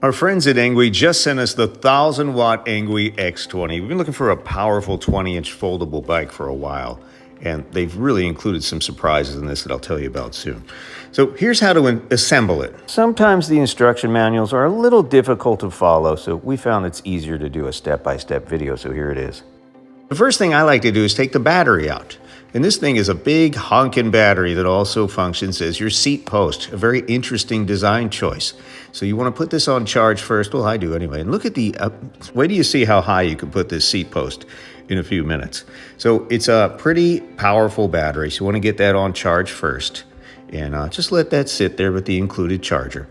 Our friends at Engwe just sent us the 1,000-watt Engwe X20. We've been looking for a powerful 20-inch foldable bike for a while, and they've really included some surprises in this that I'll tell you about soon. So here's how to assemble it. Sometimes the instruction manuals are a little difficult to follow, so we found it's easier to do a step-by-step video, so here it is. The first thing I like to do is take the battery out. And this thing is a big honkin' battery that also functions as your seat post, a very interesting design choice. So you want to put this on charge first. Well, I do anyway. And look at the, wait till you see how high you can put this seat post in a few minutes. So it's a pretty powerful battery. So you want to get that on charge first. And just let that sit there with the included charger.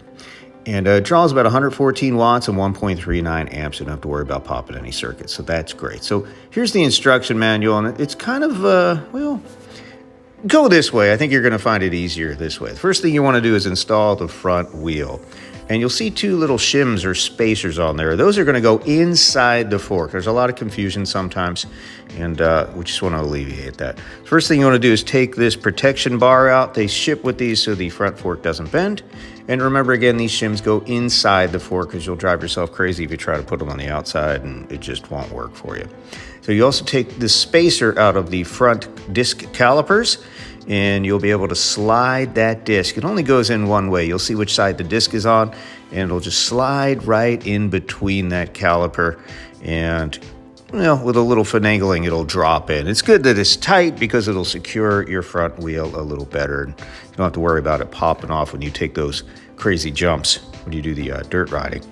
And it draws about 114 watts and 1.39 amps. You don't have to worry about popping any circuits, so that's great. So here's the instruction manual, and it's kind of, well, go this way. I think you're going to find it easier this way. The first thing you want to do is install the front wheel. And you'll see two little shims or spacers on there. Those are going to go inside the fork. There's a lot of confusion sometimes, and we just want to alleviate that. First thing you want to do is take this protection bar out. They ship with these so the front fork doesn't bend. And remember, again, these shims go inside the fork because you'll drive yourself crazy if you try to put them on the outside, and it just won't work for you. So you also take the spacer out of the front disc calipers, and you'll be able to slide that disc. It only goes in one way. You'll see which side the disc is on, and it'll just slide right in between that caliper, and with a little finagling, it'll drop in. It's good that it's tight because it'll secure your front wheel a little better, and you don't have to worry about it popping off when you take those crazy jumps when you do the dirt riding.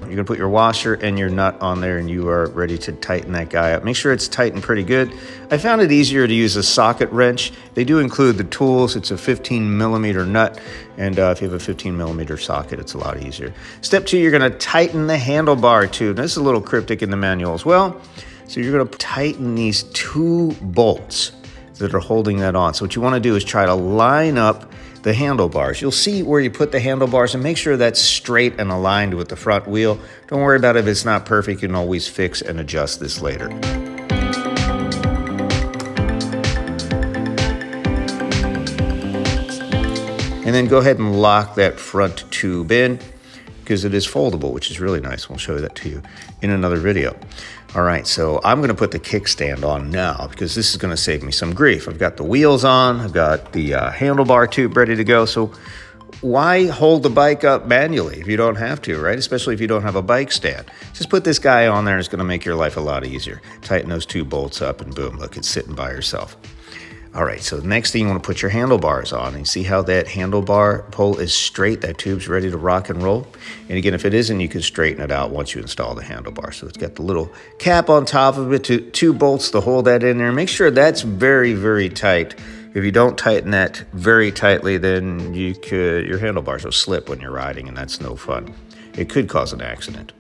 You're gonna put your washer and your nut on there, and you are ready to tighten that guy up. Make sure it's tightened pretty good. I found it easier to use a socket wrench. They do include the tools. It's a 15 millimeter nut, and if you have a 15 millimeter socket, it's a lot easier. Step 2, you're gonna tighten the handlebar tube. Now, this is a little cryptic in the manual as well. So you're gonna tighten these 2 bolts that are holding that on. So what you wanna do is try to line up the handlebars. You'll see where you put the handlebars and make sure that's straight and aligned with the front wheel. Don't worry about it if it's not perfect. You can always fix and adjust this later. And then go ahead and lock that front tube in because it is foldable, which is really nice. We'll show you that to you in another video. All right, so I'm gonna put the kickstand on now because this is gonna save me some grief. I've got the wheels on, I've got the handlebar tube ready to go. So why hold the bike up manually if you don't have to, right? Especially if you don't have a bike stand. Just put this guy on there, it's gonna make your life a lot easier. Tighten those 2 bolts up and boom, look, it's sitting by yourself. All right, so the next thing you want to put your handlebars on, and see how that handlebar pole is straight, that tube's ready to rock and roll. And again, if it isn't, you can straighten it out once you install the handlebar. So it's got the little cap on top of it, 2 bolts to hold that in there. Make sure that's very, very tight. If you don't tighten that very tightly, then your handlebars will slip when you're riding, and that's no fun. It could cause an accident.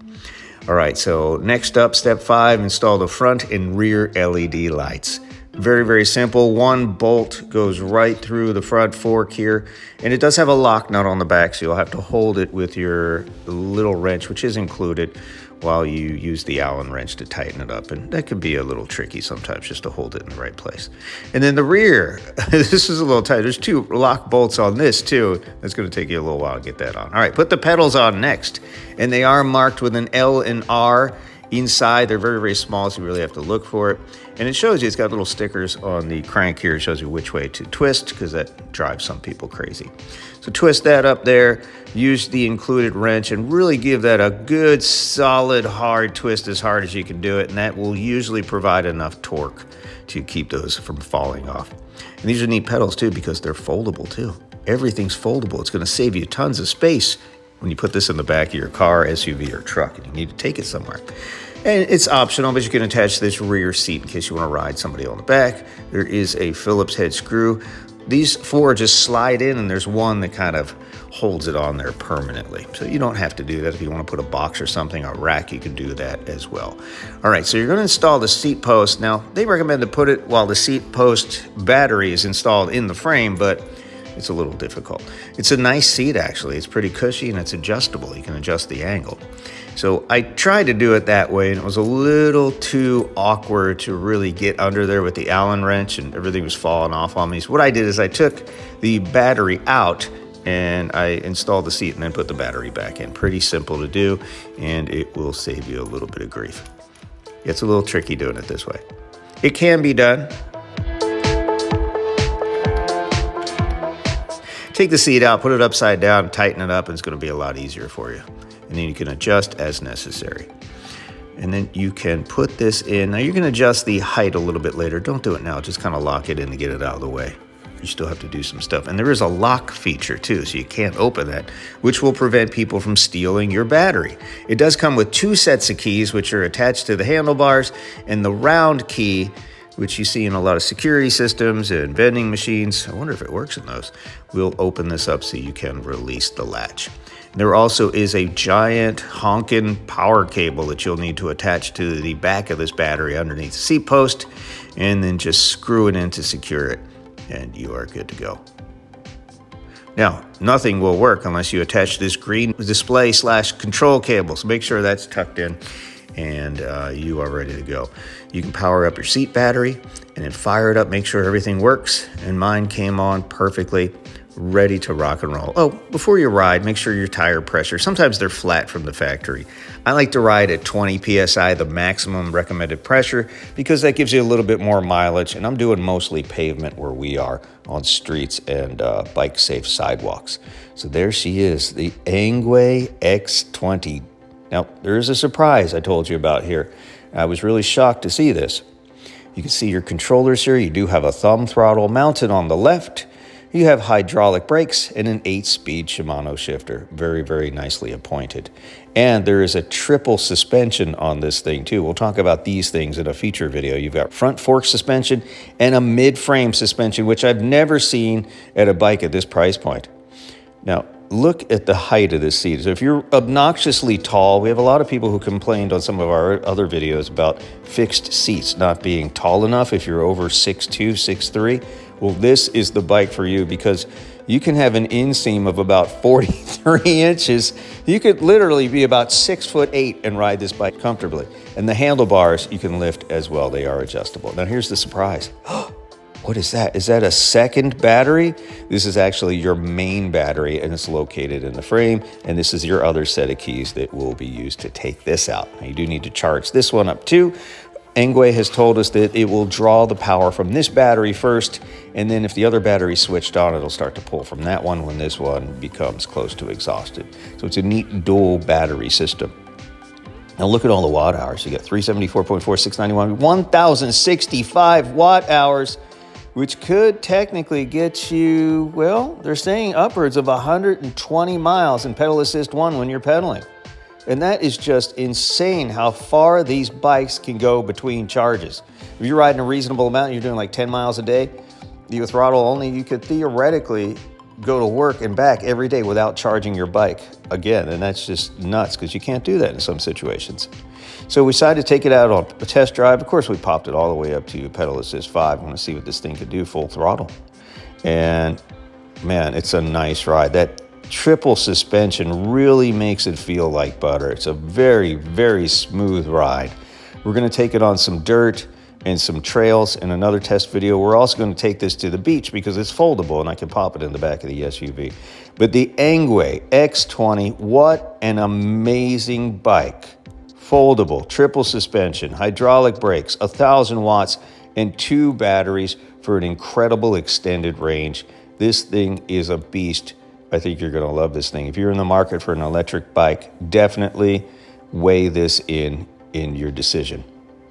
All right, so next up, step 5, install the front and rear LED lights. Very, very simple. 1 bolt goes right through the front fork here, and it does have a lock nut on the back, so you'll have to hold it with your little wrench, which is included, while you use the Allen wrench to tighten it up, and that can be a little tricky sometimes just to hold it in the right place. And then the rear, this is a little tight. There's 2 lock bolts on this too. It's going to take you a little while to get that on. All right, put the pedals on next, and they are marked with an L and R inside. They're very, very small, so you really have to look for it. And it shows you, it's got little stickers on the crank here. It shows you which way to twist because that drives some people crazy. So twist that up there, use the included wrench, and really give that a good, solid, hard twist, as hard as you can do it. And that will usually provide enough torque to keep those from falling off. And these are neat pedals too because they're foldable too. Everything's foldable. It's going to save you tons of space when you put this in the back of your car, SUV, or truck, and you need to take it somewhere. And it's optional, but you can attach this rear seat in case you want to ride somebody on the back. There is a Phillips head screw. These 4 just slide in, and there's one that kind of holds it on there permanently. So you don't have to do that. If you want to put a box or something, a rack, you can do that as well. All right, so you're going to install the seat post. Now, they recommend to put it while the seat post battery is installed in the frame, but it's a little difficult. It's a nice seat, actually. It's pretty cushy, and it's adjustable. You can adjust the angle. So I tried to do it that way, and it was a little too awkward to really get under there with the Allen wrench, and everything was falling off on me. So what I did is I took the battery out and I installed the seat and then put the battery back in. Pretty simple to do, and it will save you a little bit of grief. It's a little tricky doing it this way. It can be done. Take the seat out, put it upside down, tighten it up, and it's going to be a lot easier for you. And then you can adjust as necessary. And then you can put this in. Now you can adjust the height a little bit later. Don't do it now. Just kind of lock it in to get it out of the way. You still have to do some stuff. And there is a lock feature too, so you can't open that, which will prevent people from stealing your battery. It does come with 2 sets of keys, which are attached to the handlebars, and the round key, which you see in a lot of security systems and vending machines. I wonder if it works in those. We'll open this up so you can release the latch. There also is a giant honking power cable that you'll need to attach to the back of this battery underneath the seat post, and then just screw it in to secure it, and you are good to go. Now, nothing will work unless you attach this green display/control cable, so make sure that's tucked in, and you are ready to go. You can power up your seat battery and then fire it up, make sure everything works, and mine came on perfectly, ready to rock and roll. Oh, before you ride, make sure your tire pressure, sometimes they're flat from the factory. I like to ride at 20 PSI, the maximum recommended pressure, because that gives you a little bit more mileage, and I'm doing mostly pavement where we are on streets and bike-safe sidewalks. So there she is, the Engwe X20. Now, there is a surprise I told you about here. I was really shocked to see this. You can see your controllers here. You do have a thumb throttle mounted on the left. You have hydraulic brakes and an 8-speed Shimano shifter. Very, very nicely appointed. And there is a triple suspension on this thing too. We'll talk about these things in a feature video. You've got front fork suspension and a mid-frame suspension, which I've never seen at a bike at this price point. Now, look at the height of this seat. So if you're obnoxiously tall, we have a lot of people who complained on some of our other videos about fixed seats not being tall enough if you're over 6'2", 6'3". Well, this is the bike for you, because you can have an inseam of about 43 inches. You could literally be about 6'8" and ride this bike comfortably. And the handlebars you can lift as well. They are adjustable. Now here's the surprise. What is that? Is that a second battery? This is actually your main battery, and it's located in the frame. And this is your other set of keys that will be used to take this out. Now, you do need to charge this one up too. Engwe has told us that it will draw the power from this battery first, and then if the other battery's switched on, it'll start to pull from that one when this one becomes close to exhausted. So it's a neat dual battery system. Now look at all the watt hours. You got 374.4, 691, 1,065 watt hours, which could technically get you, well, they're saying upwards of 120 miles in pedal assist 1 when you're pedaling. And that is just insane how far these bikes can go between charges. If you're riding a reasonable amount, you're doing like 10 miles a day, you throttle only, you could theoretically go to work and back every day without charging your bike again. And that's just nuts, because you can't do that in some situations. So we decided to take it out on a test drive. Of course, we popped it all the way up to pedal assist 5. I want to see what this thing could do full throttle. And man, it's a nice ride. That triple suspension really makes it feel like butter. It's a very, very smooth ride. We're going to take it on some dirt and some trails in another test video. We're also going to take this to the beach because it's foldable and I can pop it in the back of the SUV. But the Engwe X20, what an amazing bike. Foldable, triple suspension, hydraulic brakes, 1,000 watts, and 2 batteries for an incredible extended range. This thing is a beast. I think you're going to love this thing. If you're in the market for an electric bike, definitely weigh this in your decision.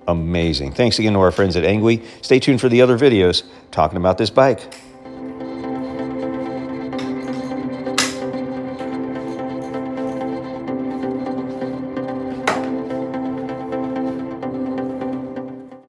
Amazing. Thanks again to our friends at Engwe. Stay tuned for the other videos talking about this bike.